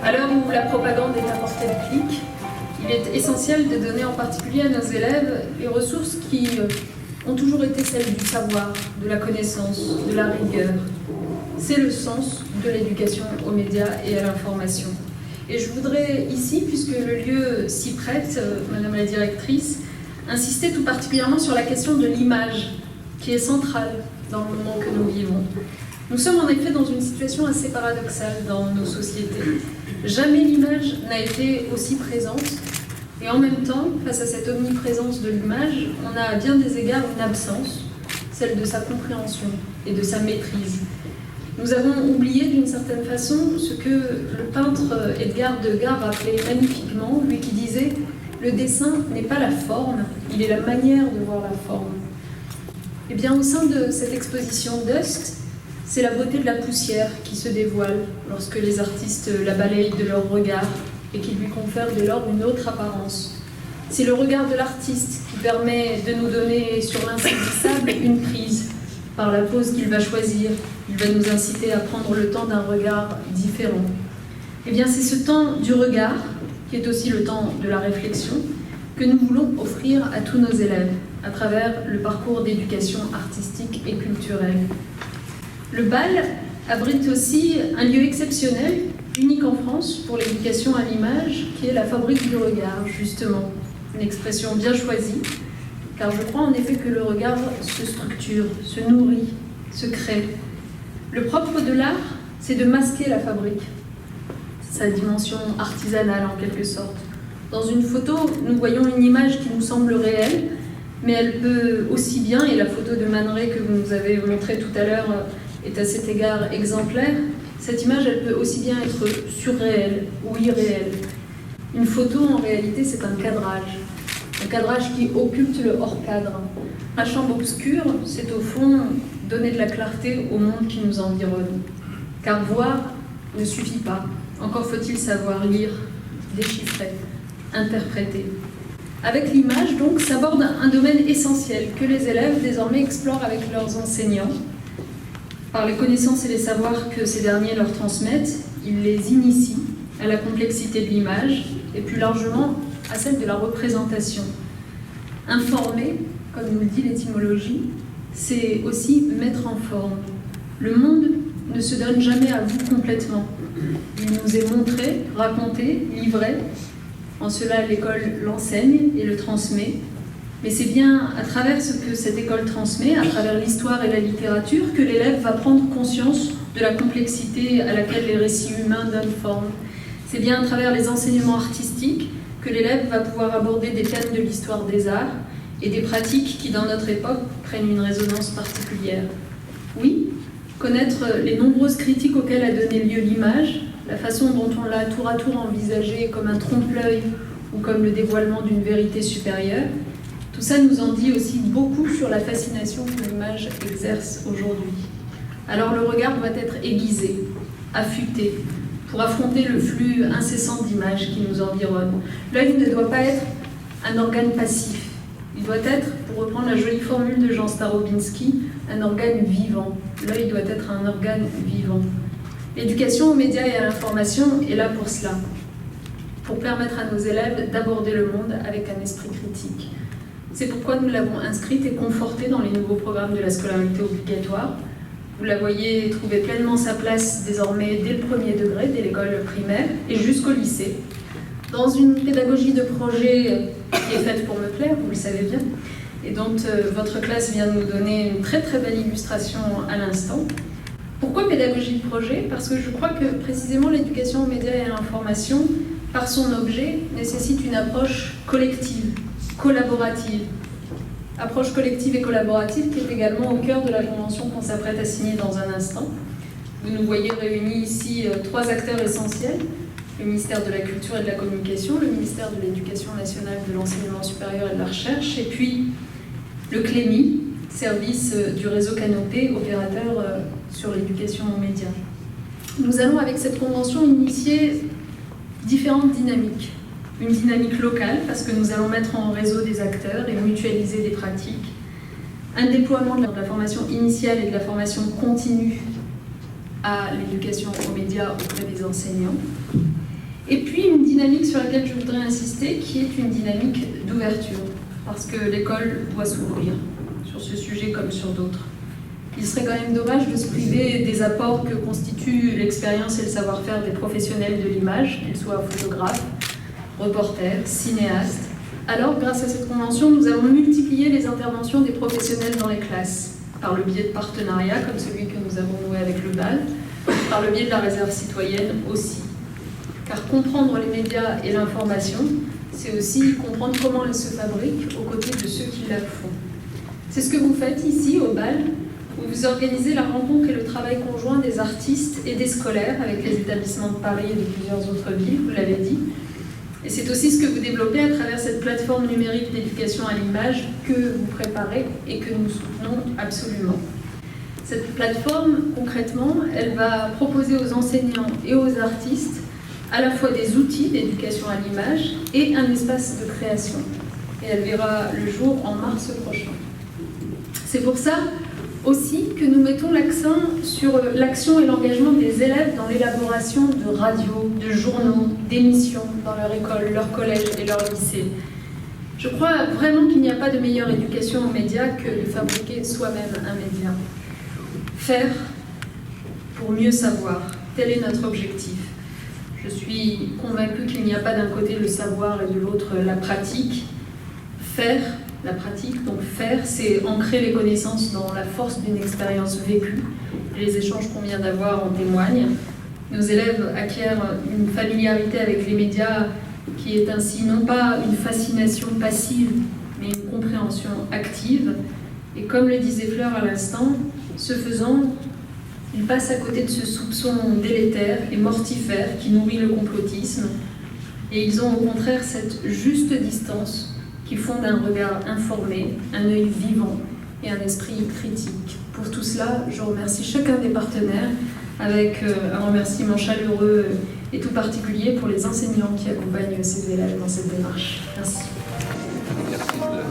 À l'heure où la propagande est à portée de clic, il est essentiel de donner en particulier à nos élèves les ressources qui ont toujours été celles du savoir, de la connaissance, de la rigueur. C'est le sens de l'éducation aux médias et à l'information. Et je voudrais ici, puisque le lieu s'y prête, Madame la Directrice, insister tout particulièrement sur la question de l'image, qui est centrale dans le moment que nous vivons. Nous sommes en effet dans une situation assez paradoxale dans nos sociétés. Jamais l'image n'a été aussi présente, et en même temps, face à cette omniprésence de l'image, on a à bien des égards une absence, celle de sa compréhension et de sa maîtrise. Nous avons oublié d'une certaine façon ce que le peintre Edgar Degas rappelait magnifiquement, lui qui disait « Le dessin n'est pas la forme, il est la manière de voir la forme ». Eh bien, au sein de cette exposition Dust, c'est la beauté de la poussière qui se dévoile lorsque les artistes la balayent de leur regard et qui lui confèrent dès lors une autre apparence. C'est le regard de l'artiste qui permet de nous donner sur l'insaisissable une prise par la pose qu'il va choisir. Il va nous inciter à prendre le temps d'un regard différent. Eh bien, c'est ce temps du regard, qui est aussi le temps de la réflexion, que nous voulons offrir à tous nos élèves à travers le parcours d'éducation artistique et culturelle. Le BAL abrite aussi un lieu exceptionnel, unique en France pour l'éducation à l'image, qui est la fabrique du regard, justement. Une expression bien choisie, car je crois en effet que le regard se structure, se nourrit, se crée. Le propre de l'art, c'est de masquer la fabrique, sa dimension artisanale en quelque sorte. Dans une photo, nous voyons une image qui nous semble réelle, mais elle peut aussi bien, et la photo de Man Ray que vous nous avez montrée tout à l'heure est à cet égard exemplaire, cette image elle peut aussi bien être surréelle ou irréelle. Une photo en réalité c'est un cadrage qui occulte le hors-cadre. La chambre obscure, c'est au fond donner de la clarté au monde qui nous environne. Car voir ne suffit pas, encore faut-il savoir lire, déchiffrer, interpréter. Avec l'image, donc, s'aborde un domaine essentiel que les élèves désormais explorent avec leurs enseignants. Par les connaissances et les savoirs que ces derniers leur transmettent, ils les initient à la complexité de l'image et plus largement à celle de la représentation. Informer, comme nous le dit l'étymologie, c'est aussi mettre en forme. Le monde ne se donne jamais à vous complètement. Il nous est montré, raconté, livré. En cela, l'école l'enseigne et le transmet. Mais c'est bien à travers ce que cette école transmet, à travers l'histoire et la littérature, que l'élève va prendre conscience de la complexité à laquelle les récits humains donnent forme. C'est bien à travers les enseignements artistiques que l'élève va pouvoir aborder des thèmes de l'histoire des arts et des pratiques qui, dans notre époque, prennent une résonance particulière. Oui, connaître les nombreuses critiques auxquelles a donné lieu l'image, la façon dont on l'a tour à tour envisagée comme un trompe-l'œil ou comme le dévoilement d'une vérité supérieure, tout ça nous en dit aussi beaucoup sur la fascination que l'image exerce aujourd'hui. Alors le regard doit être aiguisé, affûté, pour affronter le flux incessant d'images qui nous environnent. L'œil ne doit pas être un organe passif. Il doit être, pour reprendre la jolie formule de Jean Starobinski, un organe vivant. L'œil doit être un organe vivant. L'éducation aux médias et à l'information est là pour cela, pour permettre à nos élèves d'aborder le monde avec un esprit critique. C'est pourquoi nous l'avons inscrite et confortée dans les nouveaux programmes de la scolarité obligatoire. Vous la voyez trouver pleinement sa place désormais dès le premier degré, dès l'école primaire et jusqu'au lycée. Dans une pédagogie de projet qui est faite pour me plaire, vous le savez bien, et dont votre classe vient de nous donner une très très belle illustration à l'instant. Pourquoi pédagogie de projet? Parce que je crois que précisément l'éducation aux médias et à l'information, par son objet, nécessite une approche collective, collaborative. Approche collective et collaborative qui est également au cœur de la convention qu'on s'apprête à signer dans un instant. Vous nous voyez réunis ici trois acteurs essentiels, le ministère de la Culture et de la Communication, le ministère de l'Éducation nationale, de l'Enseignement supérieur et de la Recherche, et puis le CLEMI, service du réseau Canopé, opérateur sur l'éducation aux médias. Nous allons avec cette convention initier différentes dynamiques. Une dynamique locale, parce que nous allons mettre en réseau des acteurs et mutualiser des pratiques. Un déploiement de la formation initiale et de la formation continue à l'éducation aux médias auprès des enseignants. Et puis une dynamique sur laquelle je voudrais insister, qui est une dynamique d'ouverture, parce que l'école doit s'ouvrir sur ce sujet comme sur d'autres. Il serait quand même dommage de se priver des apports que constituent l'expérience et le savoir-faire des professionnels de l'image, qu'ils soient photographes, reporters, cinéastes. Alors, grâce à cette convention, nous avons multiplié les interventions des professionnels dans les classes, par le biais de partenariats comme celui que nous avons noué avec le BAL, par le biais de la réserve citoyenne aussi. Car comprendre les médias et l'information, c'est aussi comprendre comment elles se fabriquent aux côtés de ceux qui la font. C'est ce que vous faites ici, au BAL, où vous organisez la rencontre et le travail conjoint des artistes et des scolaires avec les établissements de Paris et de plusieurs autres villes, vous l'avez dit. Et c'est aussi ce que vous développez à travers cette plateforme numérique d'éducation à l'image que vous préparez et que nous soutenons absolument. Cette plateforme, concrètement, elle va proposer aux enseignants et aux artistes à la fois des outils d'éducation à l'image et un espace de création. Et elle verra le jour en mars prochain. C'est pour ça aussi que nous mettons l'accent sur l'action et l'engagement des élèves dans l'élaboration de radios, de journaux, d'émissions dans leur école, leur collège et leur lycée. Je crois vraiment qu'il n'y a pas de meilleure éducation aux médias que de fabriquer soi-même un média. Faire pour mieux savoir, tel est notre objectif. Je suis convaincue qu'il n'y a pas d'un côté le savoir et de l'autre la pratique. Faire, la pratique, donc faire, c'est ancrer les connaissances dans la force d'une expérience vécue. Les échanges qu'on vient d'avoir en témoignent. Nos élèves acquièrent une familiarité avec les médias qui est ainsi non pas une fascination passive, mais une compréhension active. Et comme le disait Fleur à l'instant, ce faisant, ils passent à côté de ce soupçon délétère et mortifère qui nourrit le complotisme. Et ils ont au contraire cette juste distance qui fonde un regard informé, un œil vivant et un esprit critique. Pour tout cela, je remercie chacun des partenaires avec un remerciement chaleureux et tout particulier pour les enseignants qui accompagnent ces élèves dans cette démarche. Merci. Merci.